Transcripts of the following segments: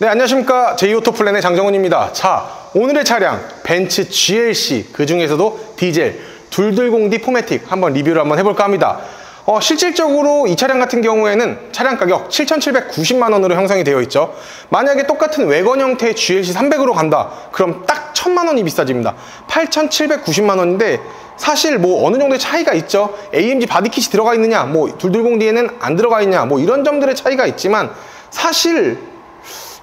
네, 안녕하십니까. 제이오토플랜의 장정훈입니다. 자, 오늘의 차량 벤츠 GLC, 그 중에서도 디젤 220D 포매틱 한번 리뷰를 한번 해볼까 합니다. 실질적으로 이 차량 같은 경우에는 차량 가격 7,790만원으로 형성이 되어 있죠. 만약에 똑같은 외건 형태의 GLC 300으로 간다, 그럼 딱 1,000만원이 비싸집니다. 8,790만원인데 사실 뭐 어느 정도의 차이가 있죠. AMG 바디킷이 들어가 있느냐, 뭐 220D에는 안 들어가 있냐, 뭐 이런 점들의 차이가 있지만 사실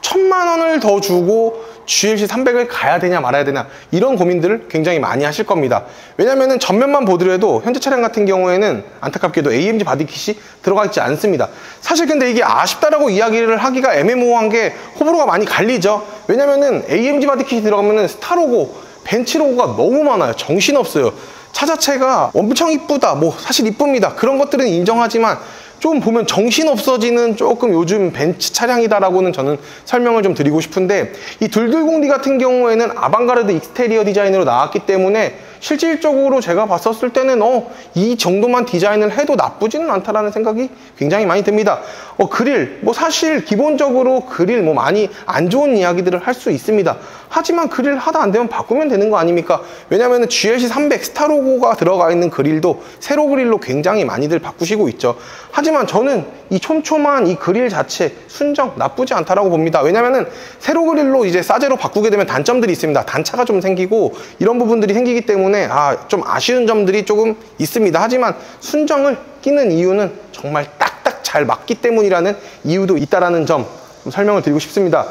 1,000만원을 더 주고 GLC 300을 가야 되냐 말아야 되냐, 이런 고민들을 굉장히 많이 하실 겁니다. 왜냐면은 전면만 보더라도 현재 차량 같은 경우에는 안타깝게도 AMG 바디킷이 들어가 있지 않습니다. 사실 근데 이게 아쉽다라고 이야기를 하기가 애매모호한 게 호불호가 많이 갈리죠. 왜냐면은 AMG 바디킷이 들어가면은 스타 로고, 벤츠 로고가 너무 많아요. 정신없어요. 차 자체가 엄청 이쁘다, 뭐 사실 이쁩니다. 그런 것들은 인정하지만 좀 보면 정신없어지는 조금 요즘 벤츠 차량이다라고는 저는 설명을 좀 드리고 싶은데, 이 220D 같은 경우에는 아방가르드 익스테리어 디자인으로 나왔기 때문에 실질적으로 제가 봤었을 때는 이 정도만 디자인을 해도 나쁘지는 않다라는 생각이 굉장히 많이 듭니다. 그릴, 뭐 사실 기본적으로 그릴 뭐 많이 안 좋은 이야기들을 할 수 있습니다. 하지만 그릴 하다 안 되면 바꾸면 되는 거 아닙니까? 왜냐면은 GLC 300 스타 로고가 들어가 있는 그릴도 세로 그릴로 굉장히 많이들 바꾸시고 있죠. 하지만 저는 이 촘촘한 이 그릴 자체 순정 나쁘지 않다라고 봅니다. 왜냐면은 세로 그릴로 이제 사제로 바꾸게 되면 단점들이 있습니다. 단차가 좀 생기고 이런 부분들이 생기기 때문에 좀 아쉬운 점들이 조금 있습니다. 하지만 순정을 끼는 이유는 정말 딱딱 잘 맞기 때문이라는 이유도 있다라는 점 설명을 드리고 싶습니다.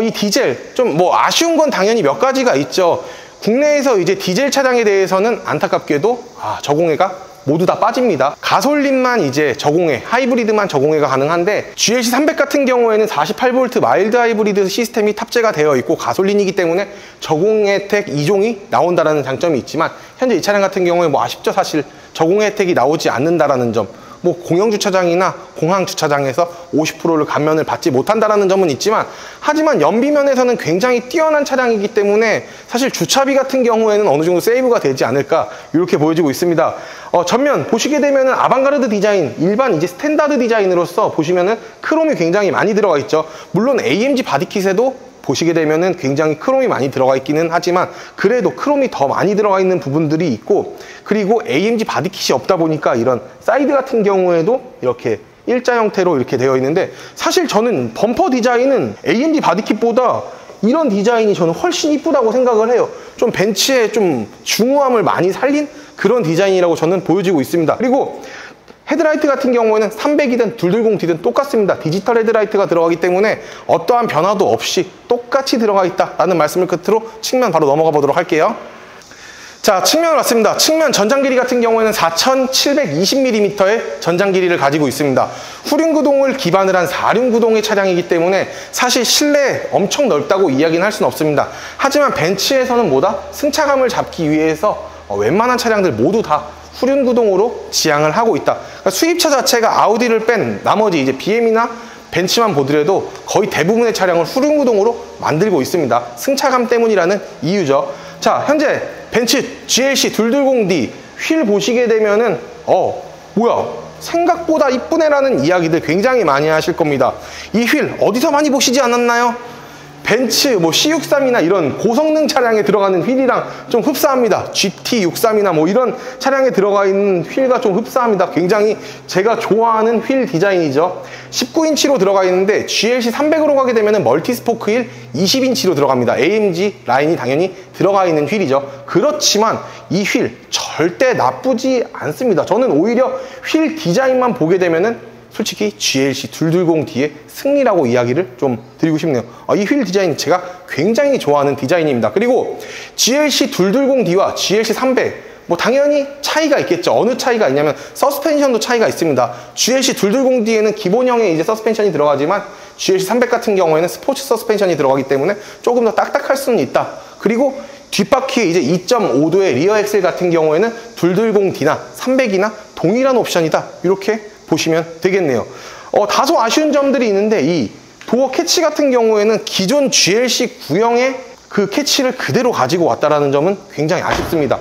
이 디젤 좀 뭐 아쉬운 건 당연히 몇 가지가 있죠. 국내에서 이제 디젤 차량에 대해서는 안타깝게도 저공해가 모두 다 빠집니다. 가솔린만 이제 저공해, 하이브리드만 저공해가 가능한데 GLC 300 같은 경우에는 48V 마일드 하이브리드 시스템이 탑재가 되어 있고 가솔린이기 때문에 저공해 혜택 2종이 나온다라는 장점이 있지만, 현재 이 차량 같은 경우에 뭐 아쉽죠. 사실 저공해 혜택이 나오지 않는다라는 점, 뭐 공영주차장이나 공항주차장에서 50%를 감면을 받지 못한다라는 점은 있지만, 하지만 연비면에서는 굉장히 뛰어난 차량이기 때문에 사실 주차비 같은 경우에는 어느 정도 세이브가 되지 않을까, 이렇게 보여지고 있습니다. 전면 보시게 되면은 아방가르드 디자인, 일반 이제 스탠다드 디자인으로서 보시면은 크롬이 굉장히 많이 들어가 있죠. 물론 AMG 바디킷에도 보시게 되면은 굉장히 크롬이 많이 들어가 있기는 하지만 그래도 크롬이 더 많이 들어가 있는 부분들이 있고, 그리고 AMG 바디킷이 없다 보니까 이런 사이드 같은 경우에도 이렇게 일자 형태로 이렇게 되어 있는데, 사실 저는 범퍼 디자인은 AMG 바디킷보다 이런 디자인이 저는 훨씬 이쁘다고 생각을 해요. 좀 벤츠의 좀 중후함을 많이 살린 그런 디자인이라고 저는 보여지고 있습니다. 그리고 헤드라이트 같은 경우에는 300이든 220D든 똑같습니다. 디지털 헤드라이트가 들어가기 때문에 어떠한 변화도 없이 똑같이 들어가 있다라는 말씀을 끝으로 측면 바로 넘어가 보도록 할게요. 자, 측면을 왔습니다. 측면 전장 길이 같은 경우에는 4,720mm의 전장 길이를 가지고 있습니다. 후륜구동을 기반을 한 4륜구동의 차량이기 때문에 사실 실내에 엄청 넓다고 이야기는 할 수는 없습니다. 하지만 벤츠에서는 뭐다? 승차감을 잡기 위해서 웬만한 차량들 모두 다 후륜구동으로 지향을 하고 있다. 그러니까 수입차 자체가 아우디를 뺀 나머지 이제 BM이나 벤츠만 보더라도 거의 대부분의 차량을 후륜구동으로 만들고 있습니다. 승차감 때문이라는 이유죠. 자, 현재 벤츠 GLC 220D 휠 보시게 되면은 뭐야, 생각보다 이쁘네라는 이야기들 굉장히 많이 하실 겁니다. 이 휠 어디서 많이 보시지 않았나요? 벤츠 뭐 C63이나 이런 고성능 차량에 들어가는 휠이랑 좀 흡사합니다. GT63이나 뭐 이런 차량에 들어가 있는 휠과 좀 흡사합니다. 굉장히 제가 좋아하는 휠 디자인이죠. 19인치로 들어가 있는데 GLC 300으로 가게 되면 멀티스포크 휠 20인치로 들어갑니다. AMG 라인이 당연히 들어가 있는 휠이죠. 그렇지만 이 휠 절대 나쁘지 않습니다. 저는 오히려 휠 디자인만 보게 되면은 솔직히 GLC 220D의 승리라고 이야기를 좀 드리고 싶네요. 이 휠 디자인 제가 굉장히 좋아하는 디자인입니다. 그리고 GLC 220D와 GLC 300 뭐 당연히 차이가 있겠죠. 어느 차이가 있냐면 서스펜션도 차이가 있습니다. GLC 220D에는 기본형의 이제 서스펜션이 들어가지만 GLC 300 같은 경우에는 스포츠 서스펜션이 들어가기 때문에 조금 더 딱딱할 수는 있다. 그리고 뒷바퀴에 이제 2.5도의 리어 엑셀 같은 경우에는 220D나 300이나 동일한 옵션이다. 이렇게 보시면 되겠네요. 다소 아쉬운 점들이 있는데 이 도어 캐치 같은 경우에는 기존 GLC 구형의 그 캐치를 그대로 가지고 왔다라는 점은 굉장히 아쉽습니다.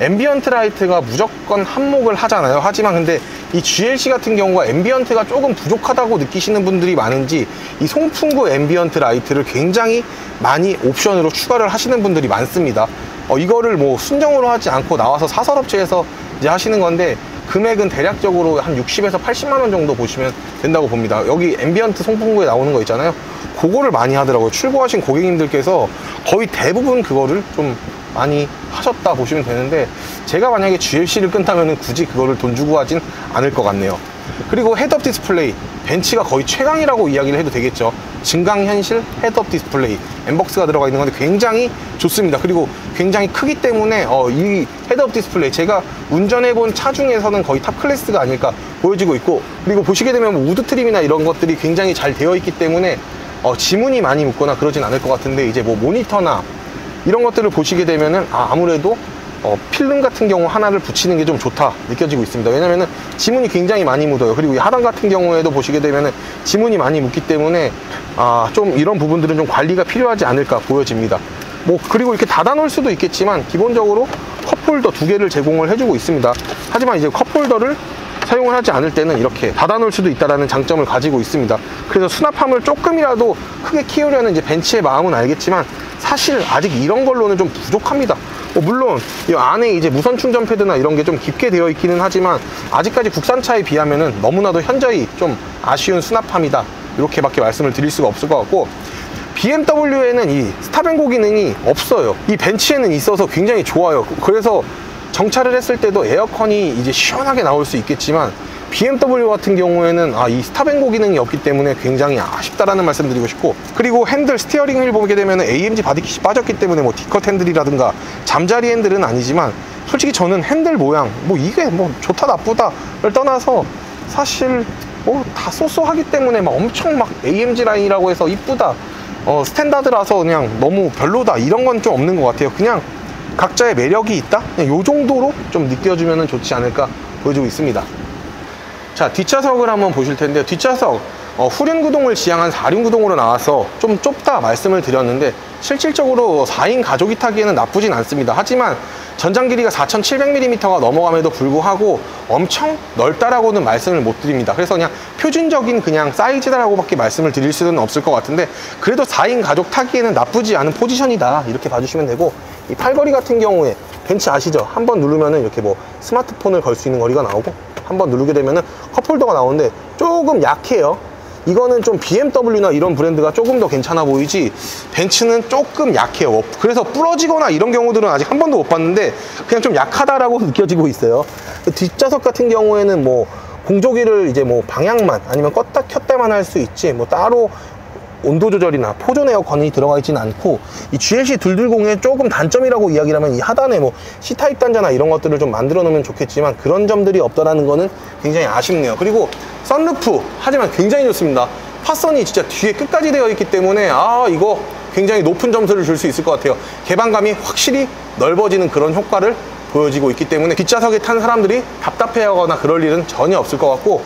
앰비언트 라이트가 무조건 한몫을 하잖아요. 하지만 근데 이 GLC 같은 경우가 앰비언트가 조금 부족하다고 느끼시는 분들이 많은지 이 송풍구 앰비언트 라이트를 굉장히 많이 옵션으로 추가를 하시는 분들이 많습니다. 이거를 뭐 순정으로 하지 않고 나와서 사설업체에서 이제 하시는 건데, 금액은 대략적으로 한 60에서 80만 원 정도 보시면 된다고 봅니다. 여기 앰비언트 송풍구에 나오는 거 있잖아요. 그거를 많이 하더라고요. 출고하신 고객님들께서 거의 대부분 그거를 좀 많이 하셨다 보시면 되는데, 제가 만약에 GLC를 끈다면 굳이 그거를 돈 주고 하진 않을 것 같네요. 그리고 헤드업 디스플레이, 벤츠가 거의 최강이라고 이야기를 해도 되겠죠. 증강현실 헤드업 디스플레이, 엠벅스가 들어가 있는 건데 굉장히 좋습니다. 그리고 굉장히 크기 때문에 이 헤드업 디스플레이, 제가 운전해본 차 중에서는 거의 탑 클래스가 아닐까 보여지고 있고, 그리고 보시게 되면 뭐 우드 트림이나 이런 것들이 굉장히 잘 되어 있기 때문에 지문이 많이 묻거나 그러진 않을 것 같은데, 이제 뭐 모니터나 이런 것들을 보시게 되면은 아무래도 필름 같은 경우 하나를 붙이는 게 좀 좋다 느껴지고 있습니다. 왜냐면은 지문이 굉장히 많이 묻어요. 그리고 이 하단 같은 경우에도 보시게 되면은 지문이 많이 묻기 때문에 좀 이런 부분들은 좀 관리가 필요하지 않을까 보여집니다. 뭐 그리고 이렇게 닫아 놓을 수도 있겠지만 기본적으로 컵홀더 2개를 제공을 해주고 있습니다. 하지만 이제 컵홀더를 사용을 하지 않을 때는 이렇게 닫아 놓을 수도 있다는 장점을 가지고 있습니다. 그래서 수납함을 조금이라도 크게 키우려는 이제 벤츠의 마음은 알겠지만, 사실 아직 이런 걸로는 좀 부족합니다. 물론 이 안에 이제 무선 충전 패드나 이런 게 좀 깊게 되어 있기는 하지만, 아직까지 국산차에 비하면은 너무나도 현저히 좀 아쉬운 수납함이다, 이렇게밖에 말씀을 드릴 수가 없을 것 같고, BMW에는 이 스탑앤고 기능이 없어요. 이 벤츠에는 있어서 굉장히 좋아요. 그래서 정차를 했을 때도 에어컨이 이제 시원하게 나올 수 있겠지만, BMW 같은 경우에는 이 스탑앤고 기능이 없기 때문에 굉장히 아쉽다라는 말씀 드리고 싶고, 그리고 핸들, 스티어링 휠 보게 되면 AMG 바디킷이 빠졌기 때문에 뭐 D컷 핸들이라든가 잠자리 핸들은 아니지만, 솔직히 저는 핸들 모양 뭐 이게 뭐 좋다 나쁘다를 떠나서 사실 뭐 다 쏘쏘하기 때문에 막 엄청 막 AMG 라인이라고 해서 이쁘다, 스탠다드라서 그냥 너무 별로다, 이런 건 좀 없는 것 같아요. 그냥 각자의 매력이 있다? 그냥 요 정도로 좀 느껴주면 좋지 않을까 보여주고 있습니다. 자, 뒷좌석을 한번 보실 텐데요. 뒷좌석 후륜 구동을 지향한 4륜 구동으로 나와서 좀 좁다 말씀을 드렸는데, 실질적으로 4인 가족이 타기에는 나쁘진 않습니다. 하지만 전장 길이가 4,700mm가 넘어감에도 불구하고 엄청 넓다라고는 말씀을 못 드립니다. 그래서 그냥 표준적인 그냥 사이즈다라고 밖에 말씀을 드릴 수는 없을 것 같은데, 그래도 4인 가족 타기에는 나쁘지 않은 포지션이다, 이렇게 봐주시면 되고, 이 팔걸이 같은 경우에 벤츠 아시죠? 한번 누르면은 이렇게 뭐 스마트폰을 걸 수 있는 거리가 나오고, 한번 누르게 되면은 컵홀더가 나오는데 조금 약해요. 이거는 좀 BMW나 이런 브랜드가 조금 더 괜찮아 보이지, 벤츠는 조금 약해요. 그래서 부러지거나 이런 경우들은 아직 한 번도 못 봤는데 그냥 좀 약하다라고 느껴지고 있어요. 뒷좌석 같은 경우에는 뭐 공조기를 이제 뭐 방향만 아니면 껐다 켰다만 할 수 있지, 뭐 따로 온도 조절이나 포존 에어컨이 들어가 있지는 않고, 이 GLC 220의 조금 단점이라고 이야기를 하면 이 하단에 뭐 C타입 단자나 이런 것들을 좀 만들어 놓으면 좋겠지만, 그런 점들이 없다라는 거는 굉장히 아쉽네요. 그리고 선루프, 하지만 굉장히 좋습니다. 파선이 진짜 뒤에 끝까지 되어 있기 때문에 이거 굉장히 높은 점수를 줄 수 있을 것 같아요. 개방감이 확실히 넓어지는 그런 효과를 보여지고 있기 때문에 뒷좌석에 탄 사람들이 답답해하거나 그럴 일은 전혀 없을 것 같고,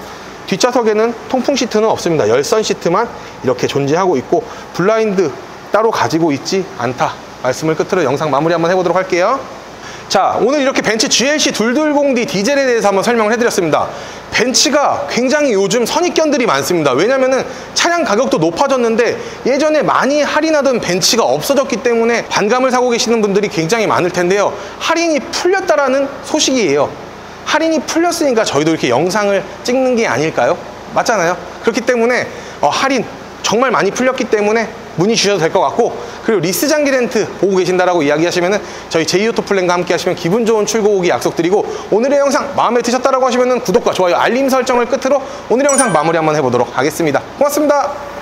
뒷좌석에는 통풍 시트는 없습니다. 열선 시트만 이렇게 존재하고 있고, 블라인드 따로 가지고 있지 않다 말씀을 끝으로 영상 마무리 한번 해보도록 할게요. 자, 오늘 이렇게 벤츠 GLC 220D 디젤에 대해서 한번 설명을 해드렸습니다. 벤츠가 굉장히 요즘 선입견들이 많습니다. 왜냐면은 차량 가격도 높아졌는데 예전에 많이 할인하던 벤츠가 없어졌기 때문에 반감을 사고 계시는 분들이 굉장히 많을 텐데요. 할인이 풀렸다라는 소식이에요. 할인이 풀렸으니까 저희도 이렇게 영상을 찍는 게 아닐까요? 맞잖아요. 그렇기 때문에 할인 정말 많이 풀렸기 때문에 문의 주셔도 될 것 같고, 그리고 리스 장기 렌트 보고 계신다라고 이야기하시면은 저희 제이오토 플랜과 함께 하시면 기분 좋은 출고 오기 약속드리고, 오늘의 영상 마음에 드셨다라고 하시면은 구독과 좋아요, 알림 설정을 끝으로 오늘의 영상 마무리 한번 해보도록 하겠습니다. 고맙습니다.